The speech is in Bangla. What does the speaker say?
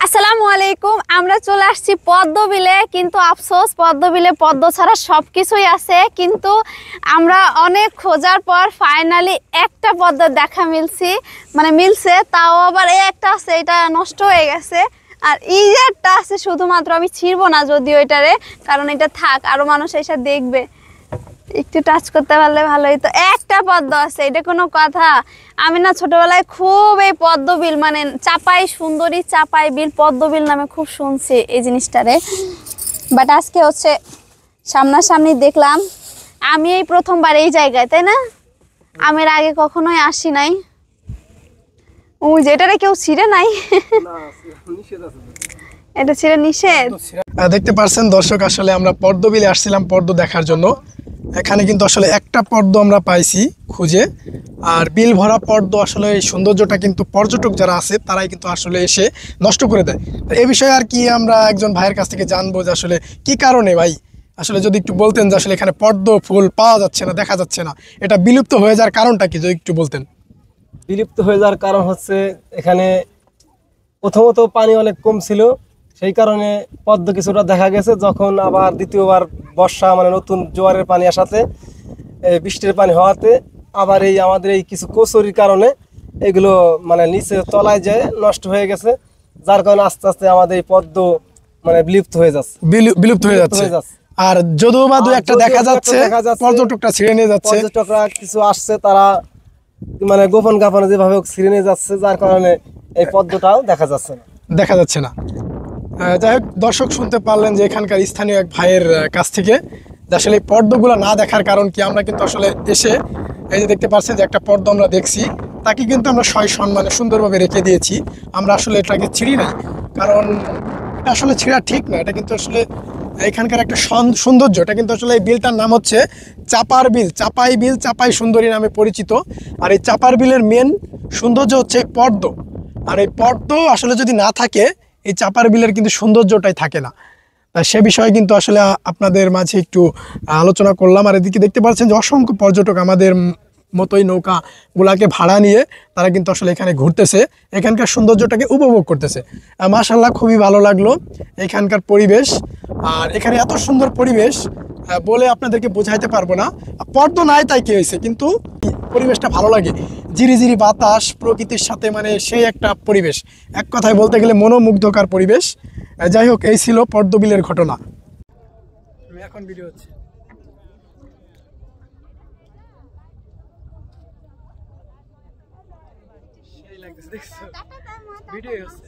আসসালামু আলাইকুম। আমরা চলে আসছি পদ্মবিলে, কিন্তু আফসোস পদ্মবিলে পদ্ম ছাড়া সবকিছুই আছে, কিন্তু আমরা অনেক খোঁজার পর ফাইনালি একটা পদ্ম দেখা মিলছে, তাও আবার এই একটা আছে, এটা নষ্ট হয়ে গেছে। আর এই যে একটা আছে, শুধুমাত্র আমি ছিড়বো না যদিও এটারে, কারণ এটা থাক, আরো মানুষ এসে দেখবে, একটু টাচ করতে পারলে ভালোই। তো একটা পদ্ম আছে, এটা কোনো কথা? আমি না ছোটবেলায় খুব এই পদ্মবিল চাপাই সুন্দরী চাপাই বিল পদ্মবিল নামে খুব শুনছি এই জিনিসটারে, বাট আজকে হচ্ছে সামনাসামনি দেখলাম। আমি এই প্রথমবার এই জায়গায়, তাই না? আমি এর আগে কখনোই আসি নাই। ওই যেটারে কেউ ছিঁড়ে নাই, এটা ছিঁড়ে নিষেধ। দেখতে পারছেন দর্শক, আসলে আমরা পদ্মবিলে আসছিলাম পদ্ম দেখার জন্য। এখানে কিন্তু আসলে একটা পদ্ম আমরা পাইছি খুঁজে, আর বিল ভরা পদ্ম আসলে এই সৌন্দর্যটা কিন্তু পর্যটক যারা আছে তারাই কিন্তু আসলে এসে নষ্ট করে দেয়। এই বিষয়ে আর কি আমরা একজন ভাইয়ের কাছ থেকে জানবো যে আসলে কি কারণে ভাই, আসলে যদি একটু বলতেন যে আসলে এখানে পদ্ম ফুল পাওয়া যাচ্ছে না, দেখা যাচ্ছে না, এটা বিলুপ্ত হয়ে যাওয়ার কারণটা কি যদি একটু বলতেন। বিলুপ্ত হয়ে যাওয়ার কারণ হচ্ছে এখানে প্রথমত পানি অনেক কম ছিল, সেই কারণে পদ্ম কিছুটা দেখা গেছে। যখন আবার দ্বিতীয়বার বর্ষা নতুন জোয়ারের পানি আসাতে, বৃষ্টির পানি হওয়াতে আবার এই আমাদের এই কিছু কচুরির কারণে এগুলো নিচে তলায় যায় নষ্ট হয়ে গেছে, যার কারণে আস্তে আস্তে আমাদের এই পদ্ম বিলুপ্ত হয়ে যাচ্ছে। বিলুপ্ত হয়ে যাচ্ছে। আর যদিও বা দু একটা দেখা যাচ্ছে, পর্যটকরা ছিঁড়ে নিয়ে যাচ্ছে, পর্যটকরা কিছু আসছে, তারা গোপন গাপনে যেভাবে ছিঁড়ে নিয়ে যাচ্ছে, যার কারণে এই পদ্মটাও দেখা যাচ্ছে না। যাই হোক দর্শক, শুনতে পারলেন যে এখানকার স্থানীয় এক ভাইয়ের কাছ থেকে যে আসলে এই পদ্মগুলো না দেখার কারণ কি। আমরা কিন্তু আসলে এসে এই যে দেখতে পাচ্ছেন যে একটা পদ্ম আমরা দেখছি, তাকে কিন্তু আমরা সম্মানে সুন্দরভাবে রেখে দিয়েছি। আমরা আসলে এটাকে ছিঁড়ি নাই, কারণ এটা আসলে ছিঁড়া ঠিক না। এটা কিন্তু আসলে এখানকার একটা সৌন্দর্য। এটা কিন্তু আসলে এই বিলটার নাম হচ্ছে চাপার বিল, চাপাই বিল, চাপাই সুন্দরী নামে পরিচিত। আর এই চাপার বিলের মেন সৌন্দর্য হচ্ছে পদ্ম। আর এই পদ্ম আসলে যদি না থাকে, এই চাপার বিলের কিন্তু সৌন্দর্যটাই থাকে না। সে বিষয়ে কিন্তু আসলে আপনাদের মাঝে একটু আলোচনা করলাম। আর এদিকে দেখতে পাচ্ছেন যে অসংখ্য পর্যটক আমাদের মতোই নৌকাগুলাকে ভাড়া নিয়ে তারা কিন্তু আসলে এখানে ঘুরতেছে, এখানকার সৌন্দর্যটাকে উপভোগ করতেছে। মাশাআল্লাহ, খুবই ভালো লাগলো এখানকার পরিবেশ। আর এখানে এত সুন্দর পরিবেশ বলে আপনাদেরকে বোঝাইতে পারবো না। পদ্ম নাই তাই কি হয়েছে, কিন্তু পরিবেশটা ভালো লাগে, ঝিরিঝিরি বাতাস, প্রকৃতির সাথে সেই একটা পরিবেশ, এক কথায় বলতে গেলে মনোমুগ্ধকর পরিবেশ। যাই হোক, এই ছিল পদ্মবিলের ঘটনা। এখন ভিডিও হচ্ছে, সেই লাগতেছে, দেখছো ভিডিও হচ্ছে।